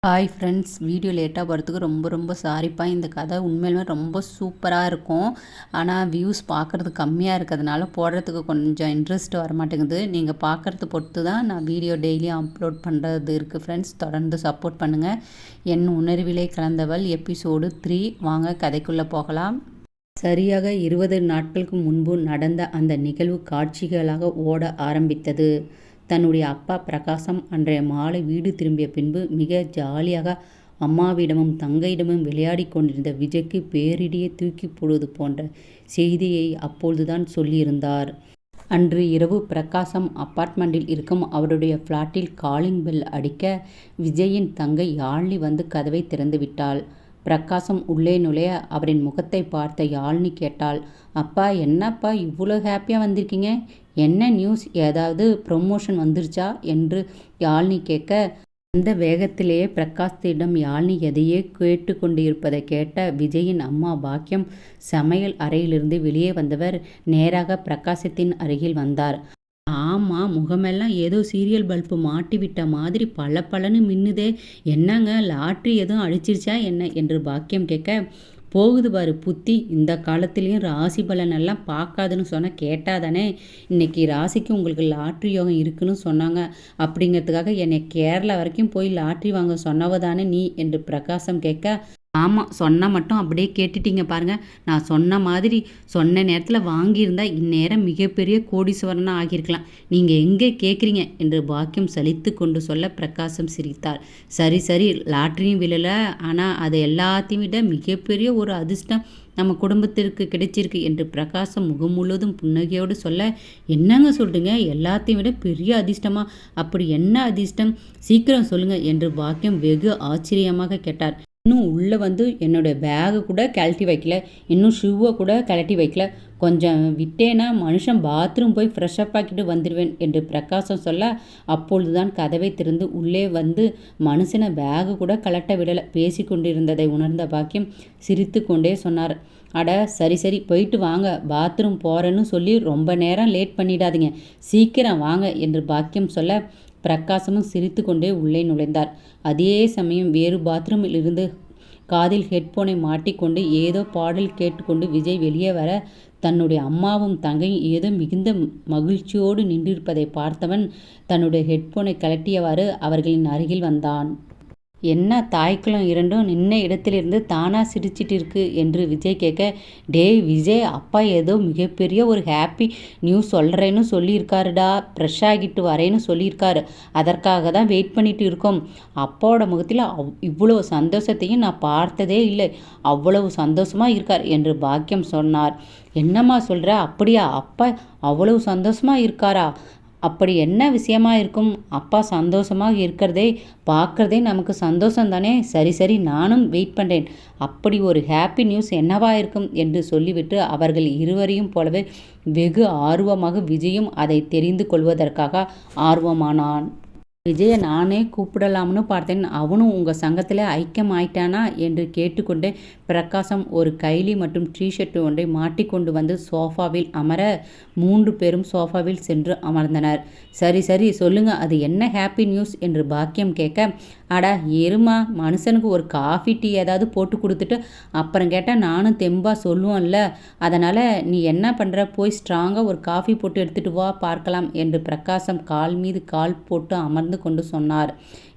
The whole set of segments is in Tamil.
ஹாய் ஃப்ரெண்ட்ஸ், வீடியோ லேட்டாக போகிறதுக்கு ரொம்ப ரொம்ப சாரிப்பா. இந்த கதை உண்மையிலுமே ரொம்ப சூப்பராக இருக்கும். ஆனால் வியூஸ் பார்க்குறது கம்மியாக இருக்கிறதுனால போடுறதுக்கு கொஞ்சம் இன்ட்ரெஸ்ட் வரமாட்டேங்குது. நீங்கள் பார்க்குறது பொறுத்து தான் நான் வீடியோ டெய்லியும் அப்லோட் பண்ணுறது இருக்குது. ஃப்ரெண்ட்ஸ், தொடர்ந்து சப்போர்ட் பண்ணுங்கள். என் உணர்விலே கலந்தவள் எபிசோடு 3 வாங்க கதைக்குள்ளே போகலாம். சரியாக 20 நாட்களுக்கு முன்பு நடந்த அந்த நிகழ்வு காட்சிகளாக ஓட ஆரம்பித்தது. தன்னுடைய அப்பா பிரகாசம் அன்றைய மாலை வீடு திரும்பிய பின்பு மிக ஜாலியாக அம்மாவிடமும் தங்கையிடமும் விளையாடி கொண்டிருந்த விஜய்க்கு பேரிடியே தூக்கி போடுவது போன்ற செய்தியை அப்பொழுதுதான் சொல்லியிருந்தார். அன்று இரவு பிரகாசம் அப்பார்ட்மெண்ட்டில் இருக்கும் அவருடைய ஃப்ளாட்டில் காலிங் பெல் அடிக்க விஜயின் தங்கை யாழினி வந்து கதவை திறந்து விட்டாள். பிரகாசம் உள்ளே நுழைய அவரின் முகத்தை பார்த்த யாழினி கேட்டாள், அப்பா என்னப்பா இவ்வளோ ஹாப்பியாக வந்திருக்கீங்க? என்ன நியூஸ்? ஏதாவது ப்ரொமோஷன் வந்துருச்சா என்று யாழினி கேட்க, அந்த வேகத்திலேயே பிரகாஷத்திடம் யாழினி எதையே கேட்டு கொண்டிருப்பதை கேட்ட விஜயின் அம்மா பாக்கியம் சமையல் அறையிலிருந்து வெளியே வந்தவர் நேராக பிரகாசத்தின் அருகில் வந்தார். ஆமாம், முகமெல்லாம் ஏதோ சீரியல் பல்பு மாட்டி விட்ட மாதிரி பளபளன்னு மின்னுதே, என்னங்க லாட்ரி எதுவும் அடிச்சிருச்சா என்ன என்று பாக்கியம் கேட்க, போகுது பாரு புத்தி, இந்த காலத்துலேயும் ராசி பலன் எல்லாம் பார்க்காதுன்னு சொன்னால் கேட்டாதானே. இன்னைக்கு ராசிக்கு உங்களுக்கு லாட்ரி யோகம் இருக்குன்னு சொன்னாங்க, அப்படிங்கிறதுக்காக என்னை கேரளா வரைக்கும் போய் லாட்ரி வாங்க சொன்னவ தானே நீ என்று பிரகாசம் கேட்க, ஆமாம், சொன்னால் மட்டும் அப்படியே கேட்டுட்டீங்க பாருங்கள். நான் சொன்ன மாதிரி சொன்ன நேரத்தில் வாங்கியிருந்தா இந்நேரம் மிகப்பெரிய கோடீஸ்வரனாக ஆகியிருக்கலாம். நீங்கள் எங்கே கேட்குறீங்க என்று பாக்கியம் சலித்து கொண்டு சொல்ல பிரகாசம் சிரித்தார். சரி சரி, லாட்ரியும் விழலை, ஆனால் அது எல்லாத்தையும் விட மிகப்பெரிய ஒரு அதிர்ஷ்டம் நம்ம குடும்பத்திற்கு கிடைச்சிருக்கு என்று பிரகாசம் முகம் முழுவதும் புன்னகையோடு சொல்ல, என்னங்க சொல்கிறீங்க? எல்லாத்தையும் விட பெரிய அதிர்ஷ்டமா? அப்படி என்ன அதிர்ஷ்டம்? சீக்கிரம் சொல்லுங்கள் என்று பாக்கியம் வெகு ஆச்சரியமாக கேட்டார். இன்னும் உள்ளே வந்து என்னோடய பேகை கூட கழட்டி வைக்கல, இன்னும் ஷூவை கூட கழட்டி வைக்கல, கொஞ்சம் விட்டேன்னா மனுஷன் பாத்ரூம் போய் ஃப்ரெஷ்அப் ஆக்கிட்டு வந்துடுவேன் என்று பிரகாசம் சொல்ல, அப்பொழுதுதான் கதவை திறந்து உள்ளே வந்து மனுஷனை பேகு கூட கலட்ட விடலை பேசி கொண்டிருந்ததை உணர்ந்த பாக்கியம் சிரித்து கொண்டே சொன்னார், அட சரி சரி, போயிட்டு வாங்க, பாத்ரூம் போகிறேன்னு சொல்லி ரொம்ப நேரம் லேட் பண்ணிடாதீங்க, சீக்கிரம் வாங்க என்று பாக்கியம் சொல்ல பிரகாசமும் சிரித்து கொண்டே உள்ளே நுழைந்தார். அதே சமயம் வேறு பாத்ரூமில் இருந்து காதில் ஹெட்போனை மாட்டிக்கொண்டு ஏதோ பாடல் கேட்டுக்கொண்டு விஜய் வெளியே வர, தன்னுடைய அம்மாவும் தங்கையும் ஏதோ மிகுந்த மகிழ்ச்சியோடு நின்றிருப்பதை பார்த்தவன் தன்னுடைய ஹெட்போனை கழட்டியவாறு அவர்களின் அருகில் வந்தான். என்ன தாய்க்குளம் இரண்டும் நின்ன இடத்திலிருந்து தானாக சிரிச்சிட்டு இருக்கு என்று விஜய் கேட்க, டேய் விஜய், அப்பா ஏதோ மிகப்பெரிய ஒரு ஹாப்பி நியூஸ் சொல்கிறேன்னு சொல்லியிருக்காருடா, ஃப்ரெஷ் ஆகிட்டு வரேன்னு சொல்லியிருக்காரு, அதற்காக தான் வெயிட் பண்ணிட்டு இருக்கோம். அப்பாவோட முகத்தில் இவ்வளோ சந்தோஷத்தையும் நான் பார்த்ததே இல்லை, அவ்வளவு சந்தோஷமாக இருக்கார் என்று பாக்கியம் சொன்னார். என்னம்மா சொல்கிற? அப்படியா? அப்பா அவ்வளவு சந்தோஷமாக இருக்காரா? அப்படி என்ன விஷயமா இருக்கும்? அப்பா சந்தோஷமாக இருக்கிறதே பார்க்குறதே நமக்கு சந்தோஷம் தானே. சரி சரி, நானும் வெயிட் பண்ணுறேன். அப்படி ஒரு ஹாப்பி நியூஸ் என்னவா இருக்கும் என்று சொல்லிவிட்டு அவர்கள் இருவரையும் போலவே வெகு ஆர்வமாக விஜயும் அதை தெரிந்து கொள்வதற்காக ஆர்வமானான். விஜயை நானே கூப்பிடலாம்னு பார்த்தேன், அவனும் உங்கள் சங்கத்தில் ஐக்கியம் ஆயிட்டானா என்று கேட்டுக்கொண்டே பிரகாசம் ஒரு கைலி மற்றும் டிஷர்ட் ஒன்றை மாட்டிக்கொண்டு வந்து சோஃபாவில் அமர 3 பேரும் சோஃபாவில் சென்று அமர்ந்தனர். சரி சரி சொல்லுங்க, அது என்ன ஹாப்பி நியூஸ் என்று பாக்கியம் கேட்க, அடா எருமா, மனுஷனுக்கு ஒரு காஃபி டீ ஏதாவது போட்டு கொடுத்துட்டு அப்புறம் கேட்டால் நானும் தெம்பாக சொல்லுவோம்ல, அதனால் நீ என்ன பண்ணுற, போய் ஸ்ட்ராங்காக ஒரு காஃபி போட்டு எடுத்துகிட்டு வா பார்க்கலாம் என்று பிரகாசம் கால் மீது கால் போட்டு அமர்ந்து கொண்டு சொன்னார்.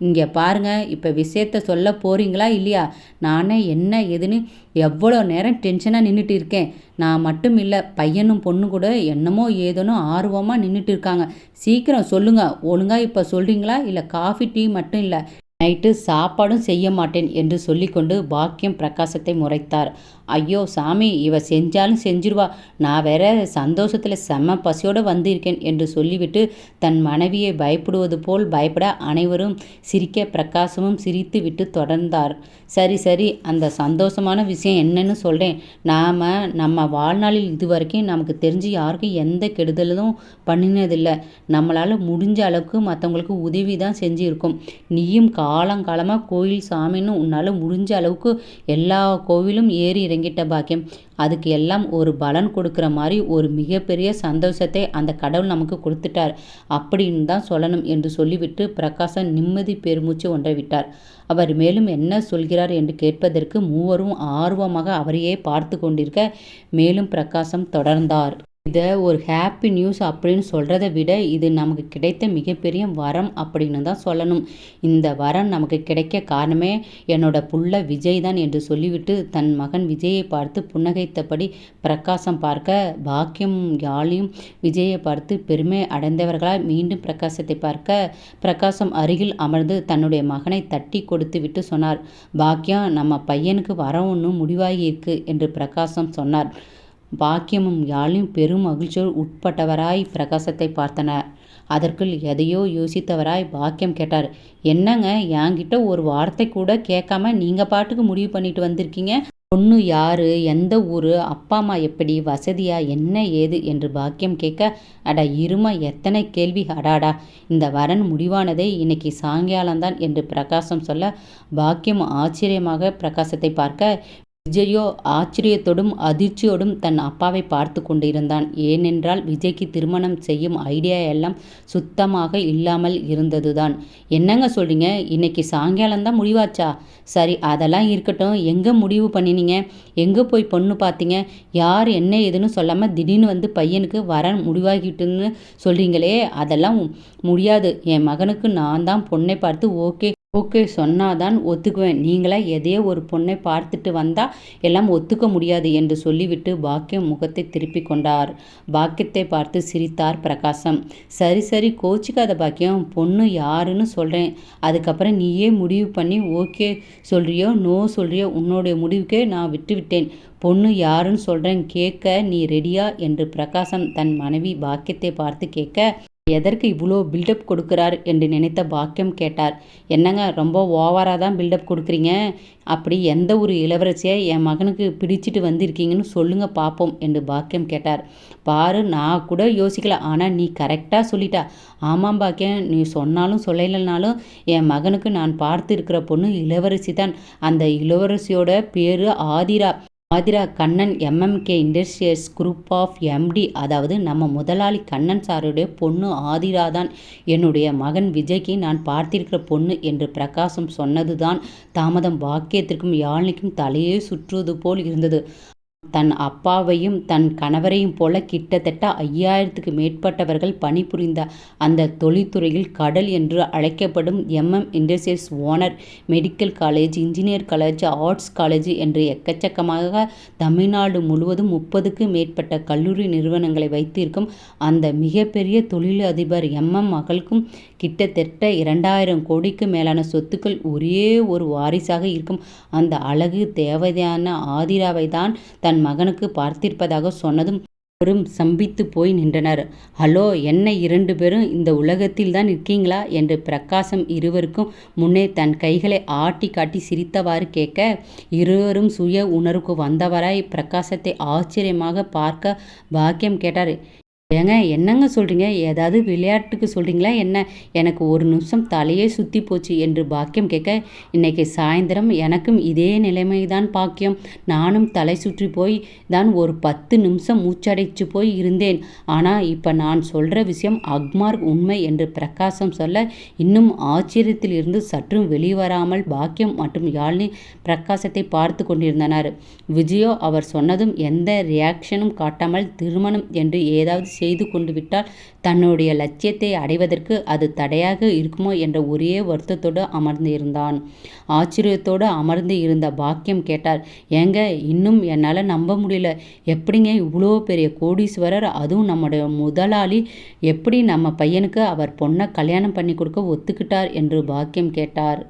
இங்கே பாருங்க, இப்போ விஷயத்த சொல்ல போறீங்களா இல்லையா? நானே என்ன ஏதுன்னு எவ்வளோ நேரம் டென்ஷனாக நின்றுட்டு இருக்கேன். நான் மட்டும் இல்லை, பையனும் பொண்ணு கூட என்னமோ ஏதோனோ ஆர்வமாக நின்றுட்டு இருக்காங்க. சீக்கிரம் சொல்லுங்க, ஒழுங்காக இப்போ சொல்கிறீங்களா இல்லை காஃபி டீ மட்டும் இல்லை, நைட்டு சாப்பாடும் செய்ய மாட்டேன் என்று சொல்லிக்கொண்டு பாக்கியம் பிரகாசத்தை முறைத்தார். ஐயோ சாமி, இவ செஞ்சாலும் செஞ்சிருவா, நான் வேற சந்தோஷத்தில் செம்ம பசியோடு வந்திருக்கேன் என்று சொல்லிவிட்டு தன் மனைவியை பயப்படுவது போல் பயப்பட அனைவரும் சிரிக்க பிரகாசமும் சிரித்து விட்டு தொடர்ந்தார். சரி சரி, அந்த சந்தோஷமான விஷயம் என்னன்னு சொல்கிறேன். நம்ம வாழ்நாளில் இதுவரைக்கும் நமக்கு தெரிஞ்சு யாருக்கும் எந்த கெடுதலும் பண்ணினதில்லை. நம்மளால் முடிஞ்ச அளவுக்கு மற்றவங்களுக்கு உதவி தான் செஞ்சுருக்கோம். நீயும் காலங்காலமாக கோயில் சாமின்னு உன்னால் முடிஞ்ச அளவுக்கு எல்லா கோவிலும் ஏறி இறங்கிட்ட பாக்கியம். அதுக்கு எல்லாம் ஒரு பலன் கொடுக்குற மாதிரி ஒரு மிகப்பெரிய சந்தோஷத்தை அந்த கடவுள் நமக்கு கொடுத்துட்டார் அப்படின்னு தான் சொல்லணும் என்று சொல்லிவிட்டு பிரகாசம் நிம்மதி பெருமூச்சு ஒன்றை விட்டார். அவர் மேலும் என்ன சொல்கிறார் என்று கேட்பதற்கு மூவரும் ஆர்வமாக அவரையே பார்த்து கொண்டிருக்க மேலும் பிரகாசம் தொடர்ந்தார். இதை ஒரு ஹாப்பி நியூஸ் அப்படின்னு சொல்கிறத விட இது நமக்கு கிடைத்த மிகப்பெரிய வரம் அப்படின்னு தான் சொல்லணும். இந்த வரம் நமக்கு கிடைக்க காரணமே என்னோட புள்ள விஜய் தான் என்று சொல்லிவிட்டு தன் மகன் விஜயை பார்த்து புன்னகைத்தபடி பிரகாசம் பார்க்க பாக்கியம் யாழையும் விஜயை பார்த்து பெருமை அடைந்தவர்களாய் மீண்டும் பிரகாசத்தை பார்க்க பிரகாசம் அருகில் அமர்ந்து தன்னுடைய மகனை தட்டி கொடுத்து விட்டு சொன்னார், பாக்கியம் நம்ம பையனுக்கு வரம் ஒன்று முடிவாகி இருக்கு என்று பிரகாசம் சொன்னார். பாக்கியமும் யாழையும் பெரும் மகிழ்ச்சியோடு உட்பட்டவராய் பிரகாசத்தை பார்த்தனர். அதற்குள் எதையோ யோசித்தவராய் பாக்கியம் கேட்டார், என்னங்க என்கிட்ட ஒரு வார்த்தை கூட கேட்காம நீங்கள் பாட்டுக்கு முடிவு பண்ணிட்டு வந்திருக்கீங்க? பொண்ணு யாரு, எந்த ஊர், அப்பா அம்மா எப்படி, வசதியா, என்ன ஏது என்று பாக்கியம் கேட்க, அடா இருமா எத்தனை கேள்வி, அடாடா இந்த வரன் முடிவானதே இன்னைக்கு சாயங்காலம்தான் என்று பிரகாசம் சொல்ல பாக்கியம் ஆச்சரியமாக பிரகாசத்தை பார்க்க விஜயோ ஆச்சரியத்தோடும் அதிர்ச்சியோடும் தன் அப்பாவை பார்த்து கொண்டிருந்தான். ஏனென்றால் விஜய்க்கு திருமணம் செய்யும் ஐடியா எல்லாம் சுத்தமாக இல்லாமல் இருந்ததுதான். என்னங்க சொல்றீங்க, இன்னைக்கு சாயங்காலம்தான் முடிவாச்சா? சரி அதெல்லாம் இருக்கட்டும், எங்கே முடிவு பண்ணினீங்க, எங்கே போய் பொண்ணு பார்த்தீங்க, யார் என்ன ஏதுன்னு சொல்லாமல் திடீர்னு வந்து பையனுக்கு வரன் முடிவாகிட்டுன்னு சொல்கிறீங்களே, அதெல்லாம் முடியாது. என் மகனுக்கு நான் தான் பொண்ணை பார்த்து ஓகே சொன்னாதான் ஒத்துக்குவேன். நீங்களா எதையோ ஒரு பொண்ணை பார்த்துட்டு வந்தால் எல்லாம் ஒத்துக்க முடியாது என்று சொல்லிவிட்டு பாக்கியம் முகத்தை திருப்பி கொண்டார். பாக்கியத்தை பார்த்து சிரித்தார் பிரகாசம். சரி கோச்சிக்காத பாக்கியம், பொண்ணு யாருன்னு சொல்கிறேன், அதுக்கப்புறம் நீயே முடிவு பண்ணி ஓகே சொல்கிறியோ நோ சொல்கிறியோ உன்னுடைய முடிவுக்கே நான் விட்டுவிட்டேன். பொண்ணு யாருன்னு சொல்கிறேன், கேட்க நீ ரெடியா என்று பிரகாசம் தன் மனைவி பாக்கியத்தை பார்த்து கேட்க எதற்கு இவ்வளோ பில்டப் கொடுக்குறார் என்று நினைத்த பாக்கியம் கேட்டார். என்னங்க ரொம்ப ஓவராக தான் பில்டப் கொடுக்குறீங்க, அப்படி எந்த ஒரு இளவரசியை என் மகனுக்கு பிடிச்சிட்டு வந்திருக்கீங்கன்னு சொல்லுங்க பார்ப்போம் என்று பாக்கியம் கேட்டார். பாரு நான் கூட யோசிக்கல, ஆனால் நீ கரெக்டாக சொல்லிட்டா. ஆமாம் பாக்கியம், நீ சொன்னாலும் சொல்லலைனாலும் என் மகனுக்கு நான் பார்த்து இருக்கிற பொண்ணு இளவரசி தான். அந்த இளவரசியோட பேர் Aathira Kannan MMK industrials group of MD, அதாவது நம்ம முதலாளி கண்ணன் சாருடைய பொண்ணு ஆதிரா தான் என்னுடைய மகன் விஜய்க்கு நான் பார்த்திருக்கிற பொண்ணு என்று பிரகாசம் சொன்னதுதான் தாமதம் பாக்கியத்திற்கும் யாழினிக்கும் தலையே சுற்றுவது போல் இருந்தது. தன் அப்பாவையும் தன் கணவரையும் போல கிட்டத்தட்ட 5000க்கு மேற்பட்டவர்கள் பணிபுரிந்த அந்த தொழில்துறையில் கடல் என்று அழைக்கப்படும் industrials owner, medical college, engineer college, arts college என்று எக்கச்சக்கமாக தமிழ்நாடு முழுவதும் 30க்கு மேற்பட்ட கல்லூரி நிறுவனங்களை வைத்திருக்கும் அந்த மிகப்பெரிய தொழிலதிபர் மகளுக்கும் கிட்டத்தட்ட 2000 கோடிக்கு மேலான சொத்துக்கள் ஒரே ஒரு வாரிசாக இருக்கும் அந்த அழகு தேவதையான ஆதிராவை தான் தன் மகனுக்கு பார்த்திருப்பதாக சொன்னதும் அவரும் சம்பித்து போய் நின்றனர். ஹலோ, என்ன 2 பேரும் இந்த உலகத்தில் தான் இருக்கீங்களா என்று பிரகாசம் இருவருக்கும் முன்னே தன் கைகளை ஆட்டி காட்டி சிரித்தவாறு கேட்க இருவரும் சுய உணர்வுக்கு வந்தவராய் பிரகாசத்தை ஆச்சரியமாக பார்க்க பாக்கியம் கேட்டார். ஏங்க என்னங்க சொல்கிறீங்க, ஏதாவது விளையாட்டுக்கு சொல்கிறீங்களா என்ன? எனக்கு ஒரு நிமிஷம் தலையே சுற்றி போச்சு என்று பாக்கியம் கேட்க, இன்னைக்கு சாயந்தரம் எனக்கும் இதே நிலைமை தான் பாக்கியம். நானும் தலை சுற்றி போய் தான் ஒரு 10 நிமிஷம் மூச்சடைச்சு போய் இருந்தேன். ஆனால் இப்போ நான் சொல்கிற விஷயம் அக்மார்க் உண்மை என்று பிரகாசம் சொல்ல இன்னும் ஆச்சரியத்தில் இருந்து சற்றும் வெளிவராமல் பாக்கியம் மற்றும் யாழினி பிரகாசத்தை பார்த்து கொண்டிருந்தனர். விஜயோ அவர் சொன்னதும் எந்த ரியாக்ஷனும் காட்டாமல் திருமணம் என்று ஏதாவது செய்து கொண்டு விட்டால் தன்னுடைய லட்சியத்தை அடைவதற்கு அது தடையாக இருக்குமோ என்ற ஒரே வருத்தத்தோடு அமர்ந்து இருந்தான். ஆச்சரியத்தோடு அமர்ந்து இருந்த பாக்கியம் கேட்டார், ஏங்க இன்னும் என்னால் நம்ப முடியல, எப்படிங்க இவ்வளோ பெரிய கோடீஸ்வரர், அதுவும் நம்முடைய முதலாளி, எப்படி நம்ம பையனுக்கு அவர் பொண்ணை கல்யாணம் பண்ணி கொடுக்க ஒத்துக்கிட்டார் என்று பாக்கியம் கேட்டார்.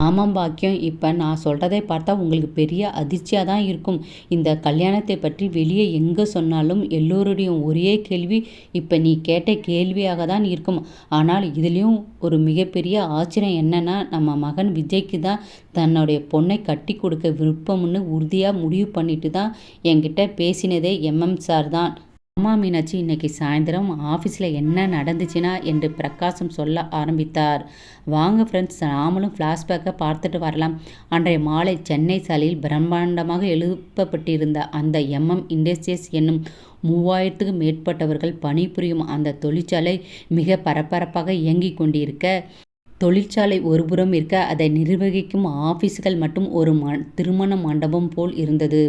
ஆமாம் பாக்கியம், இப்போ நான் சொல்கிறதை பார்த்தா உங்களுக்கு பெரிய அதிர்ச்சியாக தான் இருக்கும். இந்த கல்யாணத்தை பற்றி வெளியே எங்கே சொன்னாலும் எல்லோருடைய ஒரே கேள்வி இப்போ நீ கேட்ட கேள்வியாக தான் இருக்கும். ஆனால் இதுலேயும் ஒரு மிகப்பெரிய ஆச்சரியம் என்னென்னா, நம்ம மகன் விஜய்க்கு தான் தன்னுடைய பொண்ணை கட்டி கொடுக்க விருப்பம்னு உறுதியாக முடிவு பண்ணிட்டு தான் என்கிட்ட பேசினதே சார் தான். அம்மா மீனாட்சி இன்னைக்கு சாயந்தரம் ஆஃபீஸில் என்ன நடந்துச்சுன்னா என்று பிரகாசம் சொல்ல ஆரம்பித்தார். வாங்க ஃப்ரெண்ட்ஸ், நாமளும் ஃப்ளாஷ்பேக்கை பார்த்துட்டு வரலாம். அன்றைய மாலை சென்னை சாலையில் பிரம்மாண்டமாக எழுப்பப்பட்டிருந்த அந்த இண்டஸ்ட்ரீஸ் என்னும் 3000க்கும் மேற்பட்டவர்கள் பணிபுரியும் அந்த தொழிற்சாலை மிக பரபரப்பாக இயங்கிக் கொண்டிருக்க, தொழிற்சாலை ஒருபுறம் இருக்க, அதை நிர்வகிக்கும் ஆபீஸ்கள் மட்டும் ஒரு திருமண மண்டபம் போல் இருந்தது.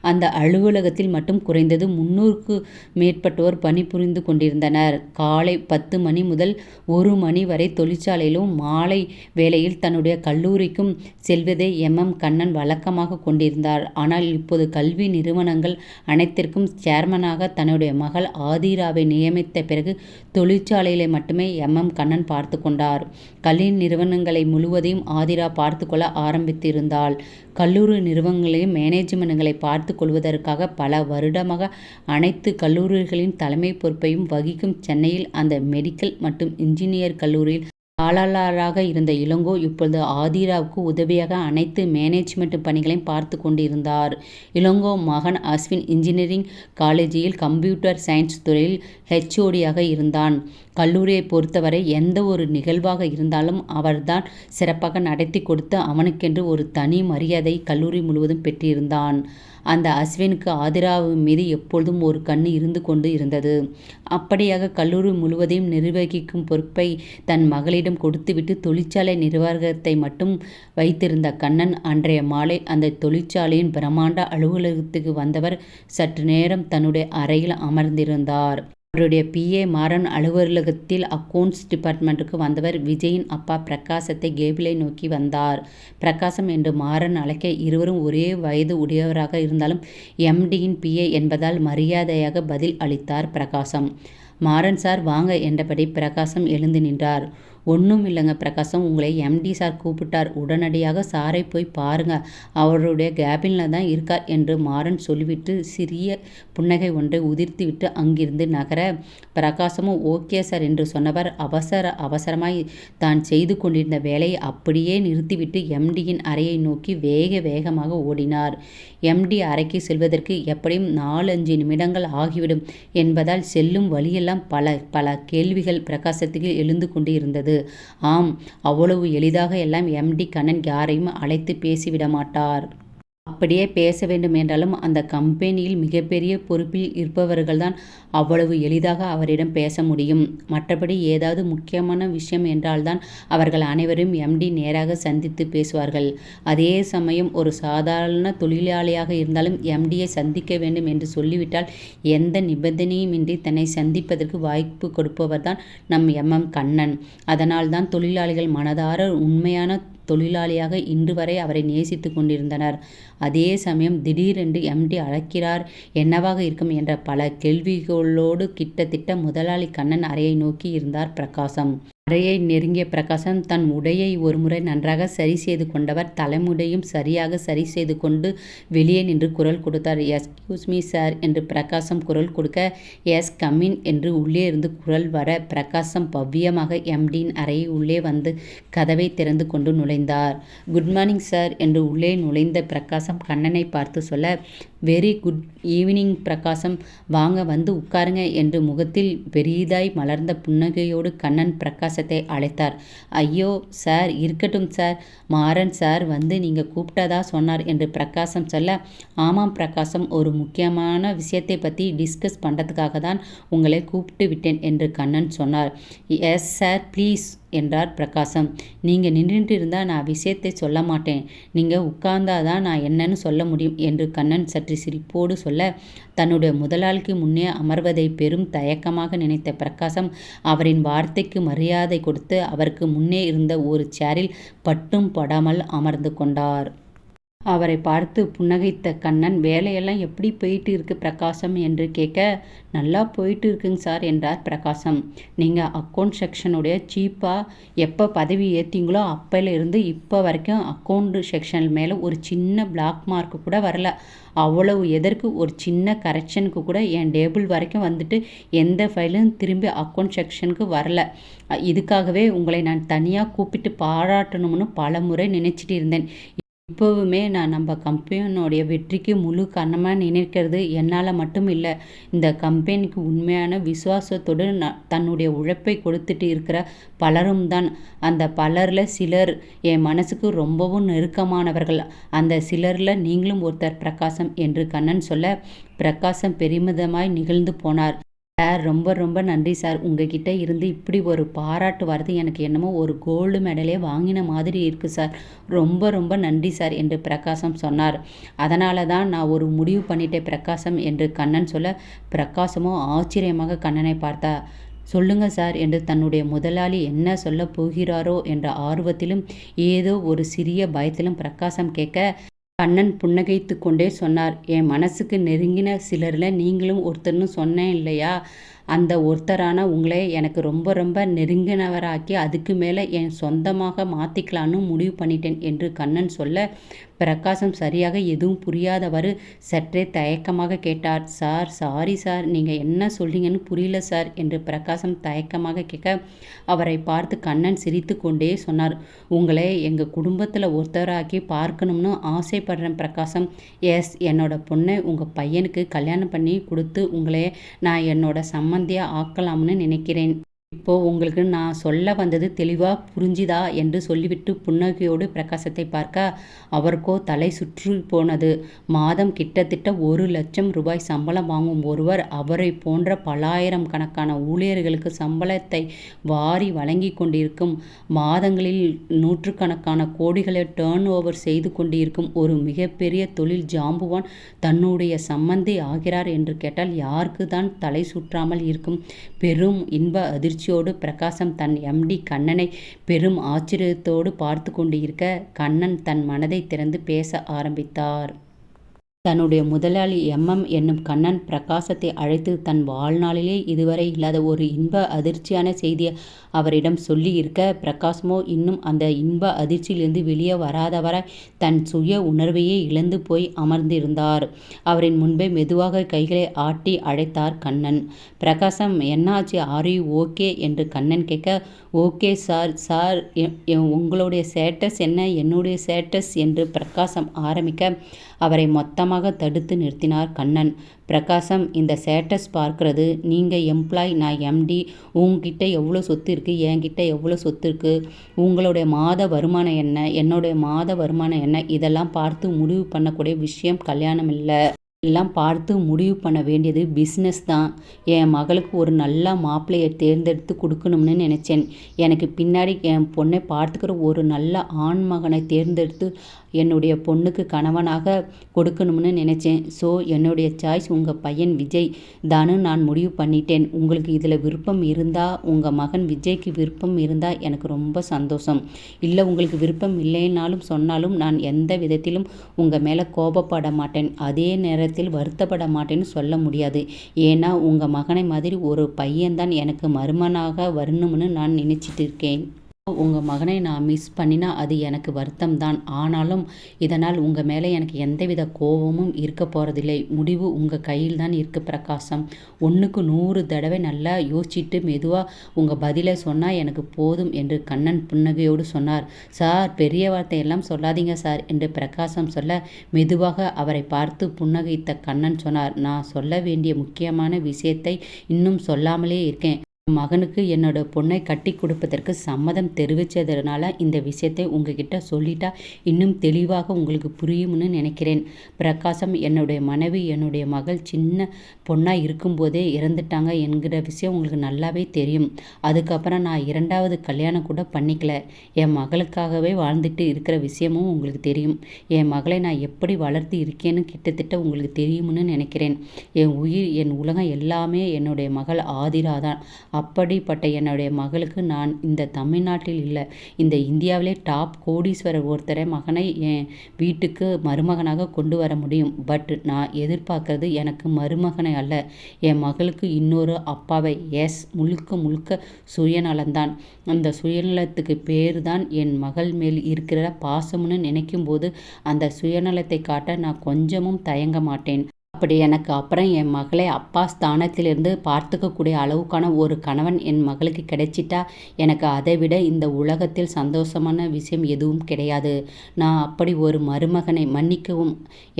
அந்த அலுவலகத்தில் மட்டும் குறைந்தது 300க்கு மேற்பட்டோர் பணிபுரிந்து கொண்டிருந்தனர். காலை 10 மணி முதல் 1 மணி வரை தொழிற்சாலையிலும், மாலை வேளையில் தன்னுடைய கல்லூரிக்கும் செல்வதை கண்ணன் வழக்கமாக கொண்டிருந்தார். ஆனால் இப்போது கல்வி நிறுவனங்கள் அனைத்திற்கும் சேர்மனாக தன்னுடைய மகள் ஆதிராவை நியமித்த பிறகு தொழிற்சாலைகளை மட்டுமே கண்ணன் பார்த்து கொண்டார். கல்வி நிறுவனங்களை முழுவதையும் ஆதிரா பார்த்து கொள்ள ஆரம்பித்திருந்தாள். கல்லூரி நிறுவனங்களையும் மேனேஜ்மெண்ட்களை பார்த்து கொள்வதற்காக பல வருடமாக அனைத்து கல்லூரிகளின் தலைமை பொறுப்பையும் வகிக்கும் சென்னையில் அந்த மெடிக்கல் மற்றும் இன்ஜினியர் கல்லூரியில் காலாளராக இருந்த இளங்கோ இப்பொழுது ஆதிராவுக்கு உதவியாக அனைத்து மேனேஜ்மெண்ட் பணிகளையும் பார்த்து கொண்டிருந்தார். இளங்கோ மகன் அஸ்வின் இன்ஜினியரிங் காலேஜில் கம்ப்யூட்டர் சயின்ஸ் துறையில் HODயாக இருந்தான். கல்லூரியை பொறுத்தவரை எந்த ஒரு நிகழ்வாக இருந்தாலும் அவர்தான் சிறப்பாக நடத்தி கொடுத்து அவனுக்கென்று ஒரு தனி மரியாதை கல்லூரி முழுவதும் பெற்றிருந்தான். அந்த அஸ்வினுக்கு ஆதிராவின் மீது எப்பொழுதும் ஒரு கண்ணு இருந்து கொண்டு இருந்தது. அப்படியாக கல்லூரி முழுவதையும் நிர்வகிக்கும் பொறுப்பை தன் மகளிடம் கொடுத்துவிட்டு தொழிற்சாலை நிர்வாகத்தை மட்டும் வைத்திருந்த கண்ணன் அன்றைய மாலை அந்த தொழிற்சாலையின் பிரம்மாண்ட அலுவலகத்துக்கு வந்தவர் சற்று நேரம் தன்னுடைய அறையில் அமர்ந்திருந்தார். அவருடைய PA மாறன் அலுவலகத்தில் அக்கவுண்ட்ஸ் டிபார்ட்மெண்ட்டுக்கு வந்தவர் விஜயின் அப்பா பிரகாசத்தை கேபிளை நோக்கி வந்தார். பிரகாசம் என்று மாறன் அழைக்க, இருவரும் ஒரே வயது உடையவராக இருந்தாலும் MDயின் PA என்பதால் மரியாதையாக பதில் அளித்தார் பிரகாசம். மாறன் சார் வாங்க என்றபடி பிரகாசம் எழுந்து நின்றார். ஒன்றும் இல்லைங்க பிரகாசம், உங்களை MD சார் கூப்பிட்டார், உடனடியாக சாரை போய் பாருங்க, அவருடைய கேபினில் தான் இருக்கார் என்று மாறன் சொல்லிவிட்டு சிறிய புன்னகை ஒன்றை உதிர்த்துவிட்டு அங்கிருந்து நகர, பிரகாசமும் ஓகே சார் என்று சொன்னவர் அவசரமாய் தான் செய்து கொண்டிருந்த வேலையை அப்படியே நிறுத்திவிட்டு MDயின் அறையை நோக்கி வேகமாக ஓடினார். MD அறைக்கு செல்வதற்கு எப்படியும் 4-5 நிமிடங்கள் ஆகிவிடும் என்பதால் செல்லும் வழியெல்லாம் பல கேள்விகள் பிரகாசத்துக்கு எழுந்து கொண்டு இருந்தது. ஆம், அவ்வளவு எளிதாக எல்லாம் MD கண்ணன் யாரையும் அழைத்து பேசிவிட மாட்டார். அப்படியே பேச வேண்டும் என்றாலும் அந்த கம்பெனியில் மிகப்பெரிய பொறுப்பில் இருப்பவர்கள்தான் அவ்வளவு எளிதாக அவரிடம் பேச முடியும். மற்றபடி ஏதாவது முக்கியமான விஷயம் என்றால்தான் அவர்கள் அனைவரும் MD நேராக சந்தித்து பேசுவார்கள். அதே சமயம் ஒரு சாதாரண தொழிலாளியாக இருந்தாலும் MDயை சந்திக்க வேண்டும் என்று சொல்லிவிட்டால் எந்த நிபந்தனையுமின்றி தன்னை சந்திப்பதற்கு வாய்ப்பு கொடுப்பவர்தான் நம் கண்ணன். அதனால்தான் தொழிலாளிகள் மனதார உண்மையான தொழிலாளியாக இன்று வரை அவரை நேசித்து கொண்டிருந்தனர். அதே சமயம் திடீரென்று MD அழைக்கிறார், என்னவாக இருக்கும் என்ற பல கேள்விகளோடு கிட்டத்தட்ட முதலாளி கண்ணன் அறையை நோக்கி இருந்தார் பிரகாசம். அறையை நெருங்கிய பிரகாசம் தன் உடையை ஒருமுறை நன்றாக சரி செய்து கொண்டவர் தலைமுடியையும் சரியாக சரி செய்து கொண்டு வெளியே நின்று குரல் கொடுத்தார். எஸ்கியூஸ் மீ சார் என்று பிரகாசம் குரல் கொடுக்க, எஸ் கம்மின் என்று உள்ளே இருந்து குரல் வர, பிரகாசம் பவ்யமாக MDயின் அறையை உள்ளே வந்து கதவை திறந்து கொண்டு நுழைந்தார். குட் மார்னிங் சார் என்று உள்ளே நுழைந்த பிரகாசம் கண்ணனை பார்த்து சொல்ல, வெரி குட் ஈவினிங் பிரகாசம், வாங்க வந்து உட்காருங்க என்று முகத்தில் பெரிதாய் மலர்ந்த புன்னகையோடு கண்ணன் பிரகாசத்தை அழைத்தார். ஐயோ சார், இருக்கட்டும் சார், மாறன் சார் வந்து நீங்கள் கூப்பிட்டதா சொன்னார் என்று பிரகாசம் சொல்ல, ஆமாம் பிரகாசம், ஒரு முக்கியமான விஷயத்தை பற்றி டிஸ்கஸ் பண்ணுறதுக்காக தான் உங்களை கூப்பிட்டு விட்டேன் என்று கண்ணன் சொன்னார். எஸ் சார் ப்ளீஸ் என்றார் பிரகாசம். நீங்கள் நின்றுட்டு இருந்தால் நான் விஷயத்தை சொல்ல மாட்டேன், நீங்கள் உட்கார்ந்தாதான் நான் என்னன்னு சொல்ல முடியும் என்று கண்ணன் சற்று சிரிப்போடு சொல்ல, தன்னுடைய முதலாளிக்கு முன்னே அமர்வதை பெரும் தயக்கமாக நினைத்த பிரகாசம் அவரின் வார்த்தைக்கு மரியாதை கொடுத்து அவருக்கு முன்னே இருந்த ஒரு சேரில் பட்டும் படாமல் அமர்ந்து கொண்டார். அவரை பார்த்து புன்னகைத்த கண்ணன், வேலையெல்லாம் எப்படி போயிட்டு இருக்கு பிரகாசம் என்று கேட்க, நல்லா போயிட்டு இருக்குங்க சார் என்றார் பிரகாசம். நீங்கள் அக்கௌண்ட் செக்ஷனுடைய சீப்பாக எப்போ பதவி ஏற்றிங்களோ அப்போலேருந்து இப்போ வரைக்கும் அக்கௌண்ட் செக்ஷன் மேலே ஒரு சின்ன பிளாக் மார்க்கு கூட வரல. அவ்வளவு எதற்கு ஒரு சின்ன கரெக்ஷனுக்கு கூட என் டேபிள் வரைக்கும் வந்துட்டு எந்த ஃபைலும் திரும்பி அக்கௌண்ட் செக்ஷனுக்கு வரல. இதுக்காகவே உங்களை நான் தனியாக கூப்பிட்டு பாராட்டணும்னு பல முறை நினச்சிட்டு இருந்தேன். இப்போவுமே நான் நம்ம கம்பெனியோடைய வெற்றிக்கு முழு காரணமாக நினைக்கிறது என்னால் மட்டும் இல்லை. இந்த கம்பெனிக்கு உண்மையான விசுவாசத்தோடு தன்னுடைய உழைப்பை கொடுத்துட்டு இருக்கிற பலரும் தான். அந்த பலரில் சிலர் என் மனசுக்கு ரொம்பவும் நெருக்கமானவர்கள். அந்த சிலரில் நீங்களும் ஒருத்தர் பிரகாசம் என்று கண்ணன் சொல்ல, பிரகாசம் பெருமிதமாய் நிகழ்ந்து போனார். சார், ரொம்ப ரொம்ப நன்றி சார். உங்ககிட்ட இருந்து இப்படி ஒரு பாராட்டு வர்றது எனக்கு என்னமோ ஒரு கோல்டு மெடலே வாங்கின மாதிரி இருக்கு சார். ரொம்ப ரொம்ப நன்றி சார் என்று பிரகாசம் சொன்னார். அதனால தான் நான் ஒரு முடிவு பண்ணிட்டேன் பிரகாசம் என்று கண்ணன் சொல்ல, பிரகாசமோ ஆச்சரியமாக கண்ணனை பார்த்தா. சொல்லுங்க சார் என்று தன்னுடைய முதலாளி என்ன சொல்ல போகிறாரோ என்ற ஆர்வத்திலும் ஏதோ ஒரு சிறிய பயத்திலும் பிரகாசம் கேட்க, கண்ணன் புன்னகைத்து கொண்டே சொன்னார். என் மனசுக்கு நெருங்கின சிலரில் நீங்களும் ஒருத்தர்னு சொன்னேன் இல்லையா? அந்த ஒருத்தரான உங்களே எனக்கு ரொம்ப ரொம்ப நெருங்கினவராக்கி அதுக்கு மேலே என் சொந்தமாக மாற்றிக்கலான்னு முடிவு பண்ணிட்டேன் என்று கண்ணன் சொல்ல, பிரகாசம் சரியாக எதுவும் புரியாதவாறு சற்றே தயக்கமாக கேட்டார். சார், சாரி சார், நீங்கள் என்ன சொல்றீங்கன்னு புரியல சார் என்று பிரகாசம் தயக்கமாக கேட்க, அவரை பார்த்து கண்ணன் சிரித்து கொண்டே சொன்னார். உங்களை எங்கள் குடும்பத்தில் ஒருத்தராக்கி பார்க்கணும்னு ஆசைப்படுறேன் பிரகாசம். எஸ், என்னோட பொண்ணை உங்கள் பையனுக்கு கல்யாணம் பண்ணி கொடுத்து உங்களே நான் என்னோட சம்மந்தியாக ஆக்கலாம்னு நினைக்கிறேன். இப்போ உங்களுக்கு நான் சொல்ல வந்தது தெளிவாக புரிஞ்சுதா என்று சொல்லிவிட்டு புன்னகையோடு பிரகாசத்தை பார்க்க, அவருக்கோ தலை சுற்றி போனது. மாதம் கிட்டத்தட்ட 1,00,000 ரூபாய் சம்பளம் வாங்கும் ஒருவர் அவரை போன்ற பலாயிரம் கணக்கான ஊழியர்களுக்கு சம்பளத்தை வாரி வழங்கி கொண்டிருக்கும், மாதங்களில் நூற்றுக்கணக்கான கோடிகளை டேர்ன் ஓவர் செய்து கொண்டிருக்கும் ஒரு மிகப்பெரிய தொழில் ஜாம்புவான் தன்னுடைய சம்மந்தி ஆகிறார் என்று கேட்டால் யாருக்கு தான் தலை சுற்றாமல் இருக்கும்? பெரும் இன்ப அதிர்ச்சியோடு பிரகாசம் தன் எம்டி கண்ணனை பெரும் ஆச்சரியத்தோடு பார்த்து கொண்டிருக்க, கண்ணன் தன் மனதை திறந்து பேச ஆரம்பித்தார். தன்னுடைய முதலாளி என்னும் கண்ணன் பிரகாசத்தை அழைத்து தன் வாழ்நாளிலே இதுவரை இல்லாத ஒரு இன்ப அதிர்ச்சியான செய்தியை அவரிடம் சொல்லி இருக்க, பிரகாசமோ இன்னும் அந்த இன்ப அதிர்ச்சியிலிருந்து வெளியே வராதவராய் தன் சுய உணர்வையே இழந்து போய் அமர்ந்திருந்தார். அவரின் முன்பே மெதுவாக கைகளை ஆட்டி அழைத்தார் கண்ணன். பிரகாசம், என்னாச்சு, ஆர் யூ ஓகே என்று கண்ணன் கேட்க, ஓகே சார். சார், உங்களுடைய ஸ்டேட்டஸ் என்ன, என்னுடைய ஸ்டேட்டஸ் என்று பிரகாசம் ஆரம்பிக்க, அவரை மொத்தமாக தடுத்து நிறுத்தினார் கண்ணன். பிரகாசம், இந்த ஸ்டேட்டஸ் பார்க்கறது, நீங்கள் எம்ப்ளாய், நான் எம்டி, உங்ககிட்ட எவ்வளோ சொத்து இருக்குது, என்கிட்ட எவ்வளோ சொத்து இருக்குது, உங்களுடைய மாத வருமானம் என்ன, என்னுடைய மாத வருமானம் என்ன, இதெல்லாம் பார்த்து முடிவு பண்ணக்கூடிய விஷயம் கல்யாணம் இல்லை. எல்லாம் பார்த்து முடிவு பண்ண வேண்டியது பிஸ்னஸ் தான். என் மகளுக்கு ஒரு நல்ல மாப்பிள்ளையை தேர்ந்தெடுத்து கொடுக்கணும்னு நினச்சேன். எனக்கு பின்னாடி என் பொண்ணை பார்த்துக்கிற ஒரு நல்ல ஆண் மகனை தேர்ந்தெடுத்து என்னுடைய பொண்ணுக்கு கணவனாக கொடுக்கணும்னு நினச்சேன். ஸோ என்னுடைய சாய்ஸ் உங்கள் பையன் விஜய் தானு நான் முடிவு பண்ணிட்டேன். உங்களுக்கு இதில் விருப்பம் இருந்தால், உங்கள் மகன் விஜய்க்கு விருப்பம் இருந்தால் எனக்கு ரொம்ப சந்தோஷம். இல்லை உங்களுக்கு விருப்பம் இல்லைன்னாலும் சொன்னாலும் நான் எந்த விதத்திலும் உங்கள் மேலே கோபப்பட மாட்டேன். அதே நேரத்தில் வருத்தப்பட மாட்டேன்னு சொல்ல முடியாது. ஏன்னா உங்கள் மகனை மாதிரி ஒரு பையன்தான் எனக்கு மருமனாக வரணும்னு நான் நினச்சிட்டு இருக்கேன். உங்கள் மகனை நான் மிஸ் பண்ணினா அது எனக்கு வருத்தம் தான். ஆனாலும் இதனால் உங்கள் மேலே எனக்கு எந்தவித கோபமும் இருக்க போகிறதில்லை. முடிவு உங்கள் கையில் தான் இருக்குது பிரகாசம். 1க்கு 100 தடவை நல்லா யோசிச்சுட்டு மெதுவாக உங்கள் பதிலை சொன்னால் எனக்கு போதும் என்று கண்ணன் புன்னகையோடு சொன்னார். சார், பெரிய வார்த்தையெல்லாம் சொல்லாதீங்க சார் என்று பிரகாசம் சொல்ல, மெதுவாக அவரை பார்த்து புன்னகைத்த கண்ணன் சொன்னார். நான் சொல்ல வேண்டிய முக்கியமான விஷயத்தை இன்னும் சொல்லாமலே இருக்கேன். மகனுக்கு என்னோட பொண்ணை கட்டி கொடுப்பதற்கு சம்மதம் தெரிவித்ததுனால இந்த விஷயத்தை உங்ககிட்ட சொல்லிட்டா இன்னும் தெளிவாக உங்களுக்கு புரியும்னு நினைக்கிறேன். பிரகாசம், என்னுடைய மனைவி என்னுடைய மகள் சின்ன பொண்ணாக இருக்கும்போதே இறந்துட்டாங்க என்கிற விஷயம் உங்களுக்கு நல்லாவே தெரியும். அதுக்கப்புறம் நான் 2வது கல்யாணம் கூட பண்ணிக்கல. என் மகளுக்காகவே வாழ்ந்துட்டு இருக்கிற விஷயமும் உங்களுக்கு தெரியும். என் மகளை நான் எப்படி வளர்த்து இருக்கேன்னு கிட்டத்தட்ட உங்களுக்கு தெரியும்னு நினைக்கிறேன். என் உயிர், என் உலகம் எல்லாமே என்னுடைய மகள் ஆதிரா தான். அப்படிப்பட்ட என்னுடைய மகளுக்கு நான் இந்த தமிழ்நாட்டில் இல்லை, இந்த இந்தியாவிலே டாப் கோடீஸ்வரர் ஒருத்தரை மகனை என் வீட்டுக்கு மருமகனாக கொண்டு வர முடியும். பட் நான் எதிர்பார்க்கறது எனக்கு மருமகனை அல்ல, என் மகளுக்கு இன்னொரு அப்பாவை. எஸ், முழுக்க முழுக்க சுயநலம்தான். அந்த சுயநலத்துக்கு பேர் தான் என் மகள் மேல் இருக்கிற பாசம்னு நினைக்கும் போது அந்த சுயநலத்தை காட்ட நான் கொஞ்சமும் தயங்க மாட்டேன். அப்படி எனக்கு அப்புறம் என் மகளை அப்பா ஸ்தானத்திலிருந்து பார்த்துக்கக்கூடிய அளவுக்கான ஒரு கணவன் என் மகளுக்கு கிடைச்சிட்டா எனக்கு அதை விட இந்த உலகத்தில் சந்தோஷமான விஷயம் எதுவும் கிடையாது. நான் அப்படி ஒரு மருமகனை மன்னிக்கவும்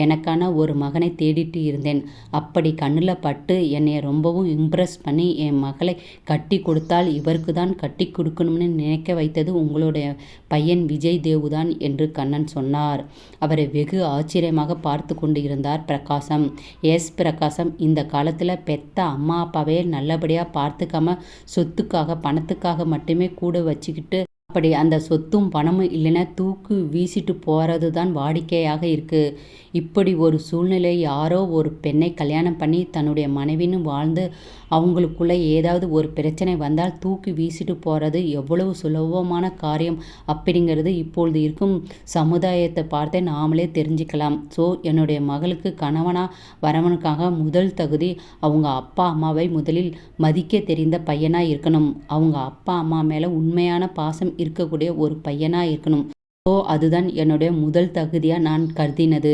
எனக்கான ஒரு மகனை தேடிட்டு இருந்தேன். அப்படி கண்ணில் பட்டு என்னை ரொம்பவும் இம்ப்ரெஸ் பண்ணி என் மகளை கட்டி கொடுத்தால் இவருக்கு தான் கட்டி கொடுக்கணும்னு நினைக்க வைத்தது உங்களுடைய பையன் விஜய் தேவு தான் என்று கண்ணன் சொன்னார். அவரை வெகு ஆச்சரியமாக பார்த்து கொண்டு இருந்தார் பிரகாசம். எஸ் பிரகாசம், இந்த காலத்தில் பெத்த அம்மா அப்பாவே நல்லபடியாக பார்த்துக்காம சொத்துக்காக பணத்துக்காக மட்டுமே கூட வச்சுக்கிட்டு அப்படி அந்த சொத்தும் பணமும் இல்லைன்னா தூக்கு வீசிட்டு போகிறது தான் வாடிக்கையாக இருக்குது. இப்படி ஒரு சூழ்நிலை யாரோ ஒரு பெண்ணை கல்யாணம் பண்ணி தன்னுடைய மனைவின்னு வாழ்ந்து அவங்களுக்குள்ளே ஏதாவது ஒரு பிரச்சனை வந்தால் தூக்கி வீசிட்டு போகிறது எவ்வளவு சுலபமான காரியம் அப்படிங்கிறது இப்பொழுது இருக்கும் சமுதாயத்தை பார்த்தே நாமளே தெரிஞ்சுக்கலாம். ஸோ என்னுடைய மகளுக்கு கணவனாக வரவனுக்காக முதல் தகுதி அவங்க அப்பா அம்மாவை முதலில் மதிக்க தெரிந்த பையனாக இருக்கணும். அவங்க அப்பா அம்மா மேலே உண்மையான பாசம் இருக்கக்கூடிய ஒரு பையனாக இருக்கணும். ஸோ அதுதான் என்னுடைய முதல் தகுதியாக நான் கருதினது.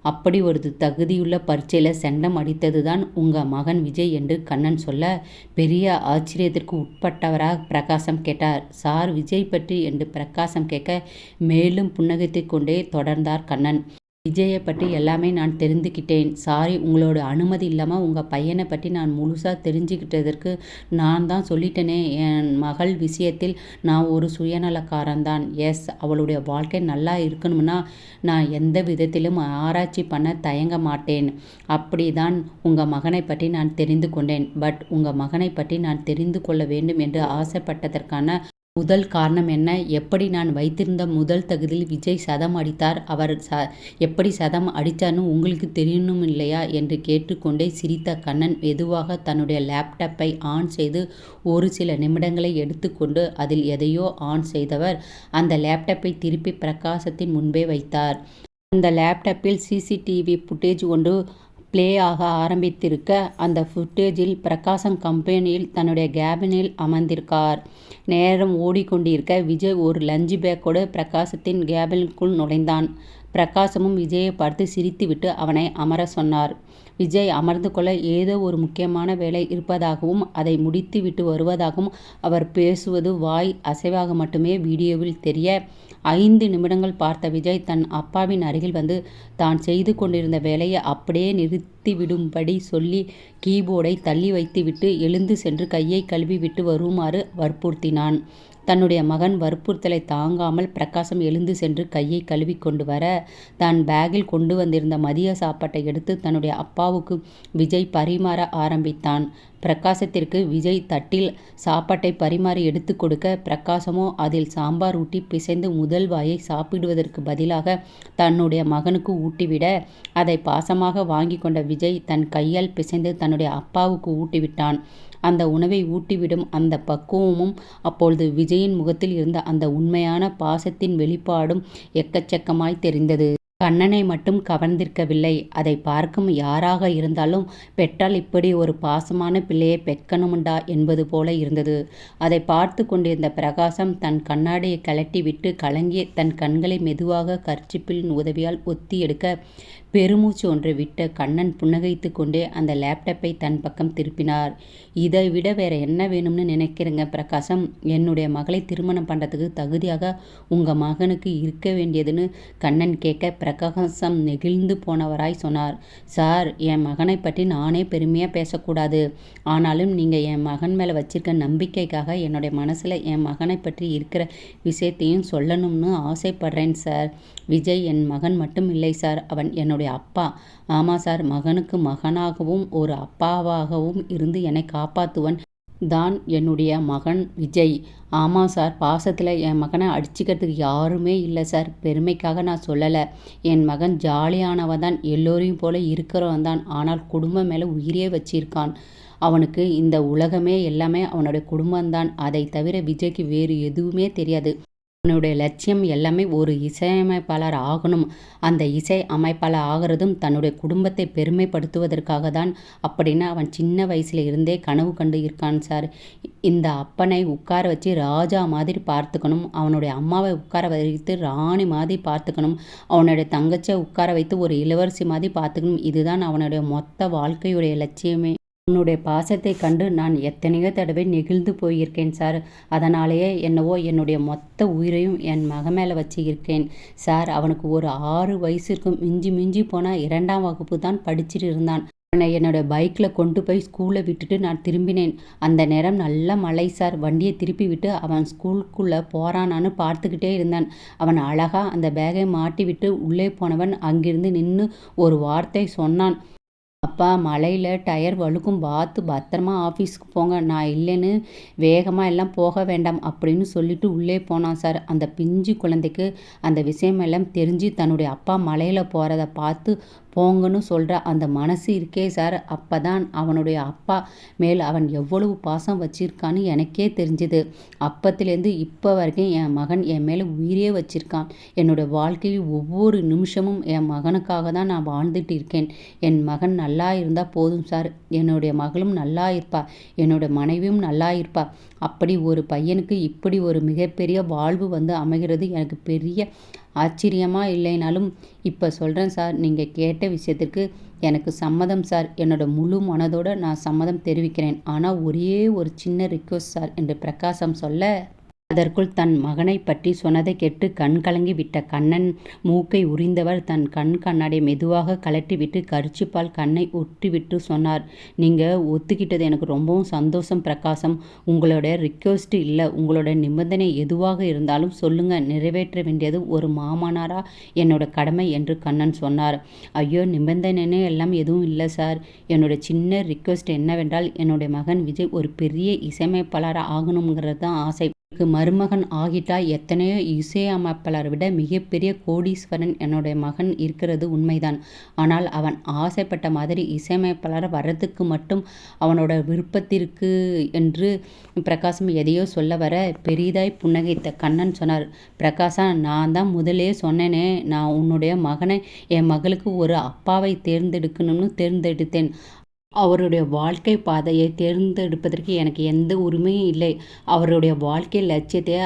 அப்படி ஒரு தகுதியுள்ள பரீட்சையில் செண்டம் அடித்தது தான் உங்கள் மகன் விஜய் என்று கண்ணன் சொல்ல பெரிய ஆச்சரியத்திற்கு உட்பட்டவராக பிரகாசம் கேட்டார். சார், விஜய் பற்றி என்று பிரகாசம் கேட்க மேலும் புன்னகைத்து கொண்டே தொடர்ந்தார் கண்ணன். விஜயை பற்றி எல்லாமே நான் தெரிந்துக்கிட்டேன். சாரி, உங்களோட அனுமதி இல்லாமல் உங்கள் பையனை பற்றி நான் முழுசாக தெரிஞ்சுக்கிட்டதற்கு நான் தான் சொல்லிட்டேனே. என் மகள் விஷயத்தில் நான் ஒரு சுயநலக்காரன்தான். எஸ், அவளுடைய வாழ்க்கை நல்லா இருக்கணும்னா நான் எந்த விதத்திலும் ஆராய்ச்சி பண்ண தயங்க மாட்டேன். அப்படி தான் உங்கள் மகனை பற்றி நான் தெரிந்து கொண்டேன். பட் உங்கள் மகனை பற்றி நான் தெரிந்து கொள்ள வேண்டும் என்று ஆசைப்பட்டதற்கான முதல் காரணம் என்ன? எப்படி நான் வைத்திருந்த முதல் தகுதியில் விஜய் சதம் அடித்தார். அவர் எப்படி சதம் அடித்தார்னு உங்களுக்கு தெரியணும் இல்லையா என்று கேட்டுக்கொண்டே சிரித்த கண்ணன் மெதுவாக தன்னுடைய லேப்டாப்பை ஆன் செய்து ஒரு சில நிமிடங்களை எடுத்துக்கொண்டு அதில் எதையோ ஆன் செய்தவர் அந்த லேப்டாப்பை திருப்பி பிரகாசத்தின் முன்பே வைத்தார். அந்த லேப்டாப்பில் சிசிடிவி ஃபுட்டேஜ் ஒன்று ப்ளே ஆக ஆரம்பித்திருக்க அந்த ஃபுட்டேஜில் பிரகாசம் கம்பெனியில் தன்னுடைய கேபினில் அமர்ந்திருக்கார். நேரம் ஓடிக்கொண்டிருக்க விஜய் ஒரு லஞ்ச் பேக்கோடு பிரகாசத்தின் கேபினுக்குள் நுழைந்தான். பிரகாசமும் விஜயை பார்த்து சிரித்துவிட்டு அவனை அமர சொன்னார். விஜய் அமர்ந்து கொள்ள ஏதோ ஒரு முக்கியமான வேலை இருப்பதாகவும் அதை முடித்து விட்டு வருவதாகவும் அவர் பேசுவது வாய் அசைவாக மட்டுமே வீடியோவில் தெரிய 5 நிமிடங்கள் பார்த்த விஜய் தன் அப்பாவின் அருகில் வந்து தான் செய்து கொண்டிருந்த வேலையை அப்படியே நிறுத்திவிடும்படி சொல்லி கீபோர்டை தள்ளி வைத்துவிட்டு எழுந்து சென்று கையை கழுவி விட்டு வருமாறு வற்புறுத்தினான். தன்னுடைய மகன் வற்புறுத்தலை தாங்காமல் பிரகாசம் எழுந்து சென்று கையை கழுவி கொண்டு வர தான் பேக்கில் கொண்டு வந்திருந்த மதிய சாப்பாட்டை எடுத்து தன்னுடைய அப்பாவுக்கு விஜய் பரிமாற ஆரம்பித்தான். பிரகாசத்திற்கு விஜய் தட்டில் சாப்பாட்டை பரிமாறி எடுத்து கொடுக்க பிரகாசமோ அதில் சாம்பார் ஊட்டி பிசைந்து முதல் வாயை சாப்பிடுவதற்கு பதிலாக தன்னுடைய மகனுக்கு ஊட்டிவிட அதை பாசமாக வாங்கி கொண்ட விஜய் தன் கையால் பிசைந்து தன்னுடைய அப்பாவுக்கு ஊட்டிவிட்டான். அந்த உணவை ஊட்டிவிடும் அந்த பக்குவமும் அப்பொழுது விஜயின் முகத்தில் இருந்த அந்த உண்மையான பாசத்தின் வெளிப்பாடும் எக்கச்சக்கமாய் தெரிந்தது. கண்ணனை மட்டும் கவர்ந்திருக்கவில்லை. அதை பார்க்கும் யாராக இருந்தாலும் பெற்றால் இப்படி ஒரு பாசமான பிள்ளையை பெக்கணுமுண்டா என்பது போல இருந்தது. அதை பார்த்து கொண்டிருந்த பிரகாசம் தன் கண்ணாடியை கழட்டி விட்டு கலங்கிய தன் கண்களை மெதுவாக கர்ச்சிப்பில் உதவியால் ஒத்தி எடுக்க பெருமூச்சு ஒன்றை விட்ட கண்ணன் புன்னகைத்து கொண்டே அந்த லேப்டாப்பை தன் பக்கம் திருப்பினார். இதை விட வேற என்ன வேணும்னு நினைக்கிறேங்க பிரகாசம்? என்னுடைய மகளை திருமணம் பண்ணுறதுக்கு தகுதியாக உங்கள் மகனுக்கு இருக்க வேண்டியதுன்னு கண்ணன் கேட்க பிரகாசம் நெகிழ்ந்து போனவராய் சொன்னார். சார், என் மகனை பற்றி நானே பெருமையாக பேசக்கூடாது. ஆனாலும் நீங்கள் என் மகன் மேலே வச்சிருக்க நம்பிக்கைக்காக என்னுடைய மனசில் என் மகனை பற்றி இருக்கிற விஷயத்தையும் சொல்லணும்னு ஆசைப்படுறேன் சார். விஜய் என் மகன் மட்டும் இல்லை சார், அவன் என்னுடைய அப்பா. ஆமாம் சார், மகனுக்கு மகனாகவும் ஒரு அப்பாவாகவும் இருந்து என்னை காப்பாற்றுவன் தான் என்னுடைய மகன் விஜய். ஆமாம் சார், பாசத்தில் என் மகனை அடிச்சுக்கிறதுக்கு யாருமே இல்லை சார். பெருமைக்காக நான் சொல்லலை. என் மகன் ஜாலியானவன் தான், எல்லோரையும் போல இருக்கிறவன் தான். ஆனால் குடும்பம் மேலே உயிரே வச்சிருக்கான். அவனுக்கு இந்த உலகமே எல்லாமே அவனுடைய குடும்பம்தான். அதை தவிர விஜய்க்கு வேறு எதுவுமே தெரியாது. அவனுடைய லட்சியம் எல்லாமே ஒரு இசையமைப்பாளர் ஆகணும். அந்த இசை அமைப்பாளர் ஆகிறதும் தன்னுடைய குடும்பத்தை பெருமைப்படுத்துவதற்காக தான் அப்படின்னு அவன் சின்ன வயசுல இருந்தே கனவு கண்டு இருக்கான் சார். இந்த அப்பனை உட்கார வச்சு ராஜா மாதிரி பார்த்துக்கணும். அவனுடைய அம்மாவை உட்கார வைத்து ராணி மாதிரி பார்த்துக்கணும். அவனுடைய தங்கச்சியை உட்கார வைத்து ஒரு இளவரசி மாதிரி பார்த்துக்கணும். இதுதான் அவனுடைய மொத்த வாழ்க்கையுடைய லட்சியமே. உன்னுடைய பாசத்தை கண்டு நான் எத்தனையோ தடவை நெகிழ்ந்து போயிருக்கேன் சார். அதனாலேயே என்னவோ என்னுடைய மொத்த உயிரையும் என் மகன் மேலே வச்சு இருக்கேன் சார். அவனுக்கு ஒரு 6 வயசு இருக்கும். மிஞ்சி மிஞ்சி போனால் 2ஆம் வகுப்பு தான் படிச்சுட்டு இருந்தான். அவனை என்னோடய பைக்கில் கொண்டு போய் ஸ்கூலில் விட்டுட்டு நான் திரும்பினேன். அந்த நேரம் நல்ல மழை சார். வண்டியை திருப்பி விட்டு அவன் ஸ்கூலுக்குள்ளே போகிறானான்னு பார்த்துக்கிட்டே இருந்தான். அவன் அழகாக அந்த பேகை மாட்டி விட்டு உள்ளே போனவன் அங்கிருந்து நின்று ஒரு வார்த்தை சொன்னான். அப்பா, மழையில் டயர் வழுக்கும், பார்த்து பத்திரமா ஆஃபீஸ்க்கு போங்க. நான் இல்லைன்னு வேகமாக எல்லாம் போக வேண்டாம் அப்படின்னு சொல்லிட்டு உள்ளே போனான் சார். அந்த பிஞ்சு குழந்தைக்கு அந்த விஷயமெல்லாம் தெரிஞ்சு தன்னுடைய அப்பா மழையில் போகிறத பார்த்து போங்கன்னு சொல்கிற அந்த மனசு இருக்கே சார். அப்போ தான் அவனுடைய அப்பா மேல் அவன் எவ்வளவு பாசம் வச்சிருக்கான்னு எனக்கே தெரிஞ்சுது. அப்பத்துலேருந்து இப்போ வரைக்கும் என் மகன் என் மேலே உயிரே வச்சிருக்கான். என்னோடய வாழ்க்கையில் ஒவ்வொரு நிமிஷமும் என் மகனுக்காக தான் நான் வாழ்ந்துட்டு இருக்கேன். என் மகன் நல்லா இருந்தால் போதும் சார். என்னுடைய மகளும் நல்லா இருப்பா, என்னோட மனைவியும் நல்லா இருப்பா. அப்படி ஒரு பையனுக்கு இப்படி ஒரு மிகப்பெரிய வாழ்வு அமைகிறது எனக்கு பெரிய ஆச்சரியமாக இல்லைனாலும் இப்போ சொல்கிறேன் சார். நீங்கள் கேட்ட விஷயத்திற்கு எனக்கு சம்மதம் சார். என்னோட முழு மனதோடு நான் சம்மதம் தெரிவிக்கிறேன். ஆனால் ஒரே ஒரு சின்ன ரிக்வெஸ்ட் சார் என்று பிரகாசம் சொல்ல, அதற்குள் தன் மகனை பற்றி சொன்னதை கேட்டு கண் கலங்கி விட்ட கண்ணன் மூக்கை உரிந்தவர் தன் கண் கண்ணாடியை மெதுவாக கழட்டிவிட்டு கரிச்சிப்பால் கண்ணை ஒட்டிவிட்டு சொன்னார். நீங்கள் ஒத்துக்கிட்டது எனக்கு ரொம்பவும் சந்தோஷம் பிரகாசம். உங்களோட ரிக்வெஸ்ட் இல்லை, உங்களோட நிபந்தனை எதுவாக இருந்தாலும் சொல்லுங்கள். நிறைவேற்ற வேண்டியது ஒரு மாமனாரா என்னோட கடமை என்று கண்ணன் சொன்னார். ஐயோ, நிபந்தனைன்னு எல்லாம் எதுவும் இல்லை சார். என்னோட சின்ன ரிக்வெஸ்ட் என்னவென்றால், என்னுடைய மகன் விஜய் ஒரு பெரிய இசையமைப்பாளராக ஆகணுங்கிறது தான் ஆசை. மருமகன் ஆகிட்டா எத்தனையோ இசையமைப்பாளரை விட மிகப்பெரிய கோடீஸ்வரன் என்னுடைய மகன் இருக்கிறது உண்மைதான். ஆனால் அவன் ஆசைப்பட்ட மாதிரி இசையமைப்பாளர் வர்றதுக்கு மட்டும் அவனோட விருப்பத்திற்கு என்று பிரகாசம் எதையோ சொல்ல வர பெரிதாய் புன்னகைத்த கண்ணன் சொன்னார். பிரகாசா, நான் தான் முதலே சொன்னேனே, நான் உன்னுடைய மகனை என் மகளுக்கு ஒரு அப்பாவை தேர்ந்தெடுக்கணும்னு தேர்ந்தெடுத்தேன். அவருடைய வாழ்க்கை பாதையை தேர்ந்தெடுப்பதற்கு எனக்கு எந்த உரிமையும் இல்லை. அவருடைய வாழ்க்கை லட்சியத்தை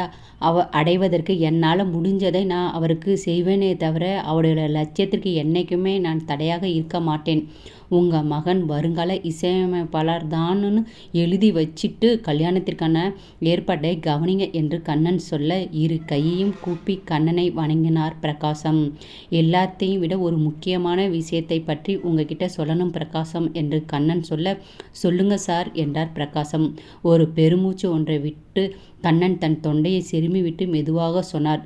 அடைவதற்கு என்னால் முடிஞ்சதை நான் அவருக்கு செய்வேனே தவிர அவருடைய லட்சியத்திற்கு என்றைக்குமே நான் தடையாக இருக்க மாட்டேன். உங்கள் மகன் வருங்கால இசையமைப்பாளர் தான்னு எழுதி வச்சிட்டு கல்யாணத்திற்கான ஏற்பாட்டை கவனிங்க என்று கண்ணன் சொல்ல, இரு கையையும் கூப்பி கண்ணனை வணங்கினார் பிரகாசம். எல்லாத்தையும் விட ஒரு முக்கியமான விஷயத்தை பற்றி உங்ககிட்ட சொல்லணும் பிரகாசம் என்று கண்ணன் சொல்ல, சொல்லுங்க சார் என்றார் பிரகாசம். ஒரு பெருமூச்சு ஒன்றை விட்டு கண்ணன் தன் தொண்டையை செருமி விட்டு மெதுவாக சொன்னார்.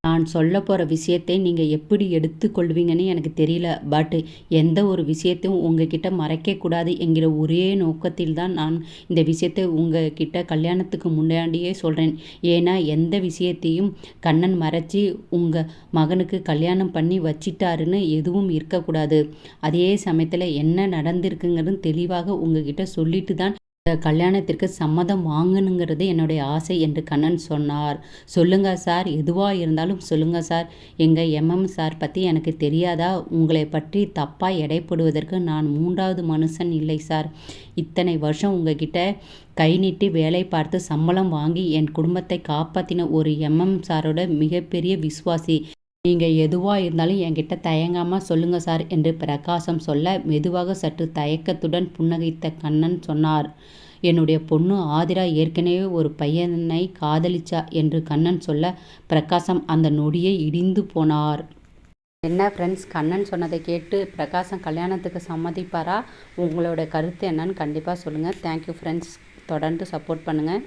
நான் சொல்ல போகிற விஷயத்தை நீங்கள் எப்படி எடுத்துக்கொள்வீங்கன்னு எனக்கு தெரியல. பட் எந்த ஒரு விஷயத்தையும் உங்ககிட்ட மறைக்கக்கூடாது என்கிற ஒரே நோக்கத்தில் தான் நான் இந்த விஷயத்தை உங்ககிட்ட கல்யாணத்துக்கு முன்னாடியே சொல்கிறேன். ஏன்னா எந்த விஷயத்தையும் கண்ணன் மறைச்சி உங்கள் மகனுக்கு கல்யாணம் பண்ணி வச்சிட்டாருன்னு எதுவும் இருக்கக்கூடாது. அதே சமயத்தில் என்ன நடந்திருக்குங்கிறது தெளிவாக உங்ககிட்ட சொல்லிட்டு தான் கல்யாணத்திற்கு சம்மதம் வாங்கணுங்கிறது என்னுடைய ஆசை என்று கண்ணன் சொன்னார். சொல்லுங்க சார், எதுவாக இருந்தாலும் சொல்லுங்க சார். எங்கள் சார் பற்றி எனக்கு தெரியாதா? உங்களை பற்றி தப்பாக எடைப்படுவதற்கு நான் 3வது மனுஷன் இல்லை சார். இத்தனை வருஷம் உங்ககிட்ட கை நீட்டி வேலை பார்த்து சம்பளம் வாங்கி என் குடும்பத்தை காப்பாற்றின ஒரு சாரோட மிகப்பெரிய விசுவாசி. நீங்கள் எதுவாக இருந்தாலும் என்கிட்ட தயங்காமல் சொல்லுங்கள் சார் என்று பிரகாசம் சொல்ல, மெதுவாக சற்று தயக்கத்துடன் புன்னகைத்த கண்ணன் சொன்னார். என்னுடைய பொண்ணு ஆதிரா ஏற்கனவே ஒரு பையனை காதலிச்சா என்று கண்ணன் சொல்ல, பிரகாசம் அந்த நொடியை இடிந்து போனார். என்ன ஃப்ரெண்ட்ஸ், கண்ணன் சொன்னதை கேட்டு பிரகாசம் கல்யாணத்துக்கு சம்மதிப்பாரா? உங்களோட கருத்து என்னன்னு கண்டிப்பாக சொல்லுங்கள். தேங்க்யூ ஃப்ரெண்ட்ஸ், தொடர்ந்து சப்போர்ட் பண்ணுங்கள்.